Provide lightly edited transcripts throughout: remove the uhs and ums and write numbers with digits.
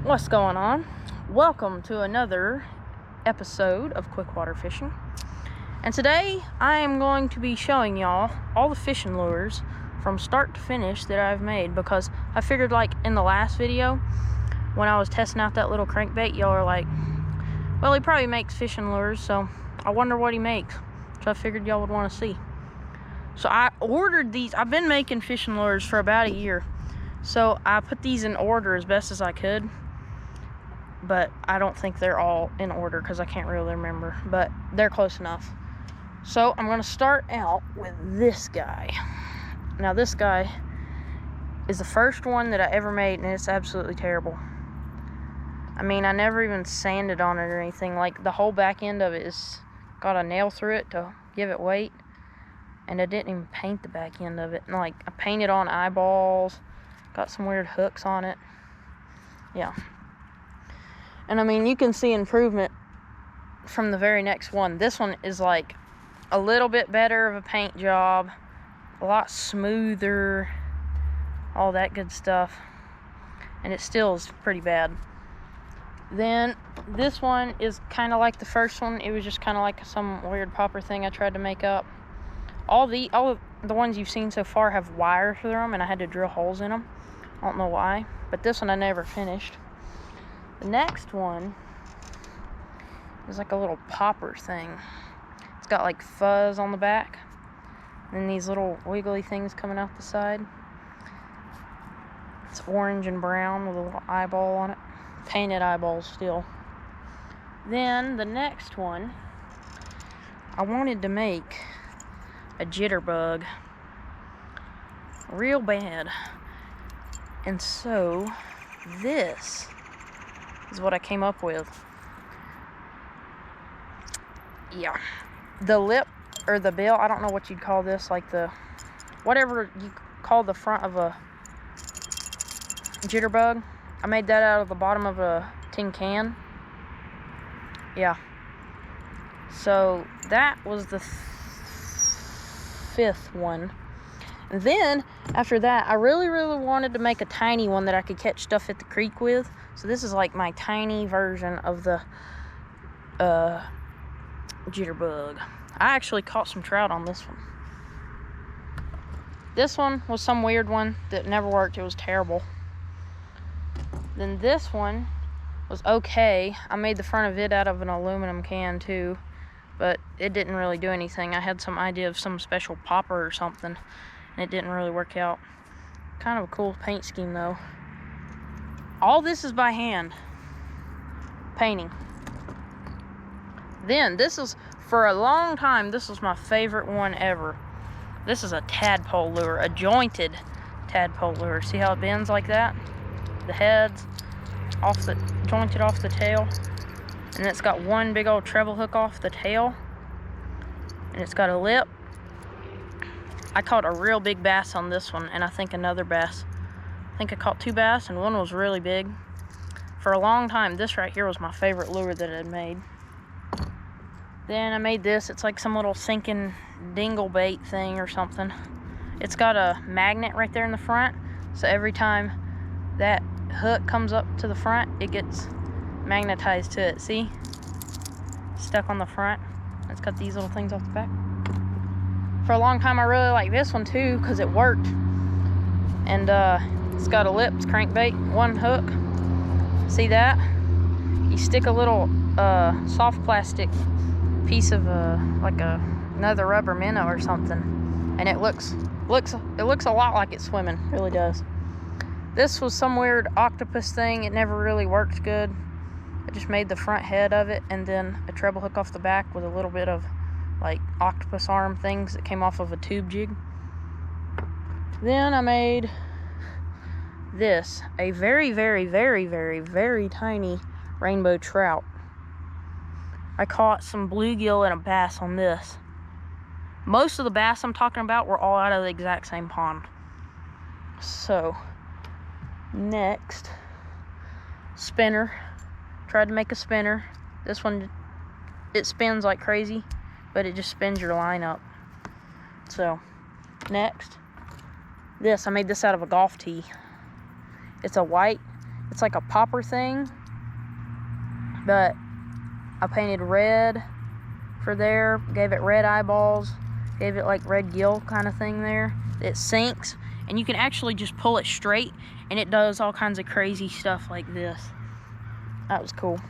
What's going on? Welcome to another episode of Quick Water Fishing. And today I am going to be showing y'all all the fishing lures from start to finish that I've made, because I figured, like in the last video when I was testing out that little crankbait, y'all are like, well, he probably makes fishing lures, so I wonder what he makes. So I figured y'all would want to see. So I ordered these. I've been making fishing lures for about a year, so I put these in order as best as I could, but I don't think they're all in order because I can't really remember, but they're close enough. So I'm going to start out with this guy. Now this guy is the first one that I ever made, and it's absolutely terrible. I mean, I never even sanded on it or anything. Like, the whole back end of it is got a nail through it to give it weight, and I didn't even paint the back end of it. And like, I painted on eyeballs, got some weird hooks on it. Yeah. And I mean, you can see improvement from the very next one. This one is like a little bit better of a paint job, a lot smoother, all that good stuff. And it still is pretty bad. Then this one is kind of like the first one. It was just kind of like some weird popper thing I tried to make up. All of the ones you've seen so far have wire through them, and I had to drill holes in them. I don't know why, but this one I never finished. The next one is like a little popper thing. It's got like fuzz on the back, and then these little wiggly things coming out the side. It's orange and brown with a little eyeball on it. Painted eyeballs still. Then the next one, I wanted to make a jitterbug real bad, and so this is what I came up with. Yeah, the lip or the bill, I don't know what you'd call this, like the whatever you call the front of a jitterbug. I made that out of the bottom of a tin can. Yeah, so that was the fifth one. And then after that, I really wanted to make a tiny one that I could catch stuff at the creek with. So this is like my tiny version of the jitterbug. I actually caught some trout on this one. This one was some weird one that never worked. It was terrible. Then this one was okay. I made the front of it out of an aluminum can too, but it didn't really do anything. I had some idea of some special popper or something, and it didn't really work out. Kind of a cool paint scheme though. All this is by hand painting. Then this is, for a long time, this was my favorite one ever. This is a tadpole lure, a jointed tadpole lure. See how it bends like that? The head's jointed off the tail, and it's got one big old treble hook off the tail, and it's got a lip. I caught a real big bass on this one, and I think another bass. I think I caught two bass, and one was really big. For a long time, this right here was my favorite lure that I had made. Then I made this. It's like some little sinking dingle bait thing or something. It's got a magnet right there in the front, so every time that hook comes up to the front, it gets magnetized to it. See? Stuck on the front. It's got these little things off the back. For a long time, I really liked this one too because it worked. And it's got a lip, it's crankbait, one hook. See that? You stick a little soft plastic piece of like another rubber minnow or something, and it looks a lot like it's swimming. It really does. This was some weird octopus thing. It never really worked good. I just made the front head of it, and then a treble hook off the back with a little bit of like octopus arm things that came off of a tube jig. Then I made this, a very tiny rainbow trout. I caught some bluegill and a bass on this. Most of the bass I'm talking about were all out of the exact same pond. So next, spinner. Tried to make a spinner. This one, it spins like crazy, but it just spins your line up. So next, this, I made this out of a golf tee. It's a white It's like a popper thing, but I painted red for there, gave it red eyeballs, gave it like red gill kind of thing there. It sinks, and you can actually just pull it straight, and it does all kinds of crazy stuff like this. That was cool.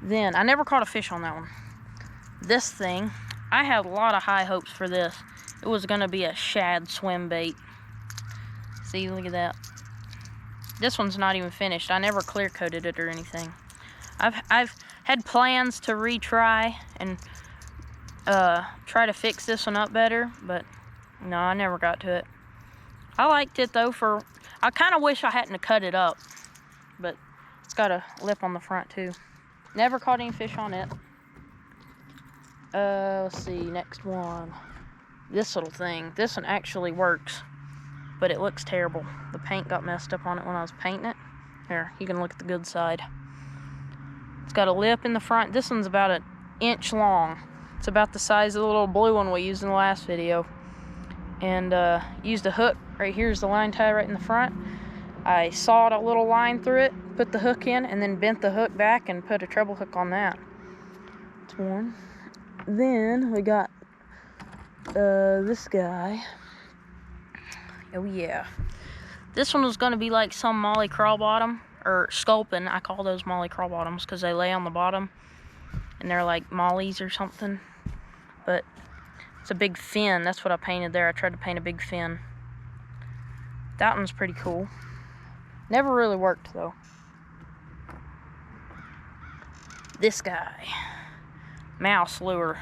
Then, I never caught a fish on that one. This thing, I had a lot of high hopes for this. It was gonna be a shad swim bait. See, look at that. This one's not even finished. I never clear coated it or anything. I've had plans to retry and try to fix this one up better, but no, I never got to it. I liked it though. I kind of wish I hadn't have cut it up, but it's got a lip on the front too. Never caught any fish on it. Let's see, next one. This little thing. This one actually works, but it looks terrible. The paint got messed up on it when I was painting it. Here, you can look at the good side. It's got a lip in the front. This one's about an inch long. It's about the size of the little blue one we used in the last video. And used a hook. Right here's the line tie right in the front. I sawed a little line through it, put the hook in, and then bent the hook back and put a treble hook on that. That's one. Then we got this guy. Oh yeah. This one was gonna be like some molly crawl bottom, or sculpin. I call those molly crawl bottoms because they lay on the bottom and they're like mollies or something. But it's a big fin. That's what I painted there. I tried to paint a big fin. That one's pretty cool. Never really worked though. This guy, mouse lure.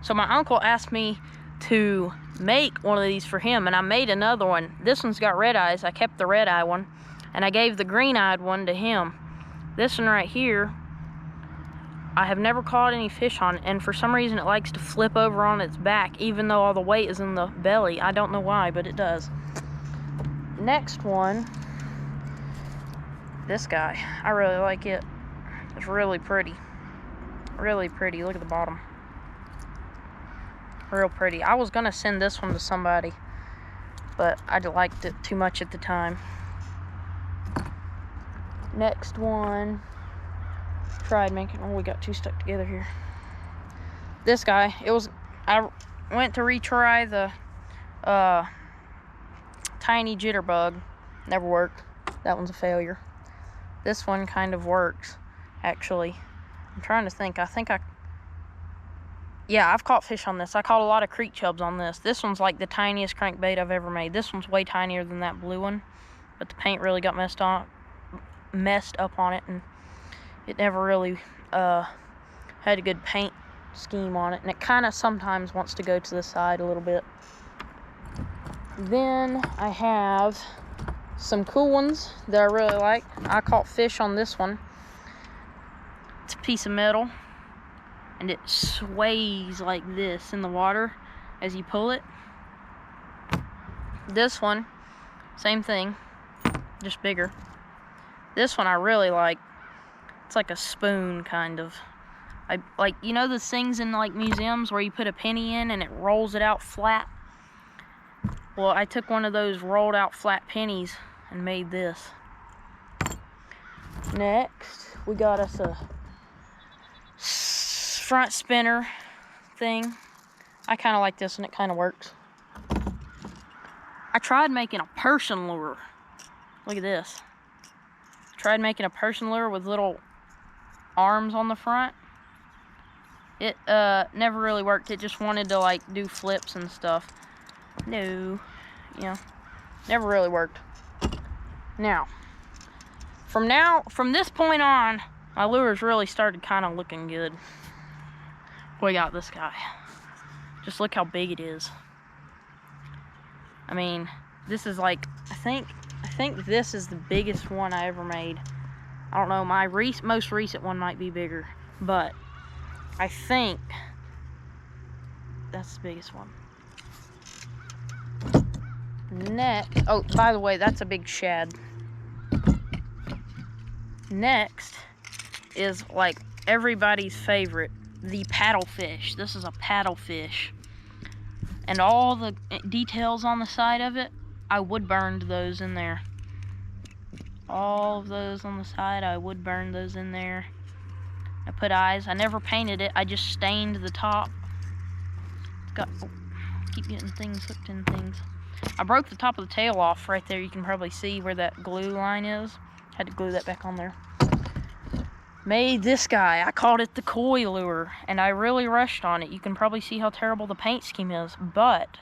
So my uncle asked me to make one of these for him, and I made another one. This one's got red eyes. I kept the red eye one, and I gave the green-eyed one to him. This one right here, I have never caught any fish on, and for some reason it likes to flip over on its back, even though all the weight is in the belly. I don't know why, but it does. Next one, this guy. I really like it. It's really pretty. Really pretty. Look at the bottom. Real pretty. I was gonna send this one to somebody, but I liked it too much at the time. Next one, tried making, oh, we got two stuck together here. This guy, I went to retry the tiny jitterbug. Never worked. That one's a failure. This one kind of works, actually. I'm trying to think. Yeah, I've caught fish on this. I caught a lot of creek chubs on this. This one's like the tiniest crankbait I've ever made. This one's way tinier than that blue one, but the paint really got messed up on it, and it never really had a good paint scheme on it, and it kind of sometimes wants to go to the side a little bit. Then I have some cool ones that I really like. I caught fish on this one. It's a piece of metal, and it sways like this in the water as you pull it. This one, same thing, just bigger. This one I really like. It's like a spoon, kind of. Like, you know those things in like museums where you put a penny in and it rolls it out flat? Well, I took one of those rolled out flat pennies and made this. Next, we got us a front spinner thing. I kind of like this, and it kind of works. I tried making a Persian lure. Look at this. Tried making a Persian lure with little arms on the front. It never really worked. It just wanted to like do flips and stuff. No, yeah, never really worked. Now, from this point on, my lures really started kind of looking good. We got this guy. Just look how big it is. I mean, this is like, I think this is the biggest one I ever made. I don't know, my most recent one might be bigger, but I think that's the biggest one. Next, oh, by the way, that's a big shad. Next is like everybody's favorite, the paddlefish. This is a paddlefish, and all the details on the side of it, I wood burned those in there. all of those on the side. I would burn those in there. I put eyes. I never painted it. I just stained the top. It's got, oh, keep getting things hooked in things. I broke the top of the tail off right there. You can probably see where that glue line is. Had to glue that back on there. Made this guy. I called it the koi lure, and I really rushed on it. You can probably see how terrible the paint scheme is, but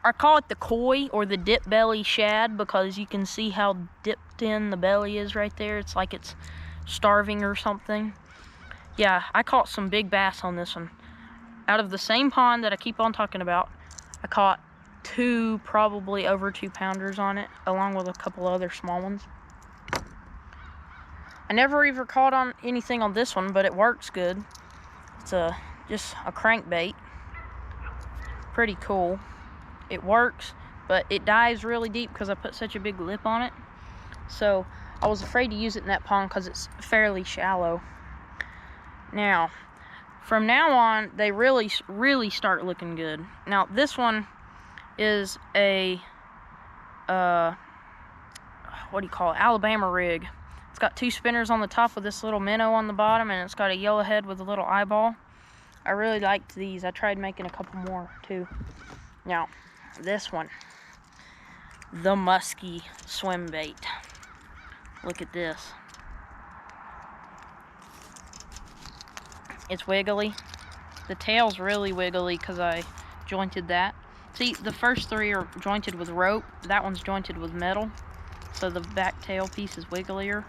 I call it the koi or the dip belly shad because you can see how dipped in the belly is right there. It's like it's starving or something. Yeah, I caught some big bass on this one. Out of the same pond that I keep on talking about, I caught 2 probably over 2-pounders on it, along with a couple other small ones. I never even caught on anything on this one, but it works good. It's just a crankbait. Pretty cool. It works, but it dives really deep because I put such a big lip on it. So I was afraid to use it in that pond because it's fairly shallow. Now, from now on, they really start looking good. Now, this one is a, what do you call it? Alabama rig. It's got 2 spinners on the top with this little minnow on the bottom, and it's got a yellowhead with a little eyeball. I really liked these. I tried making a couple more, too. Now, this one, the Musky swim bait. Look at this. It's wiggly. The tail's really wiggly because I jointed that. See, the first 3 are jointed with rope. That one's jointed with metal. So the back tail piece is wigglier.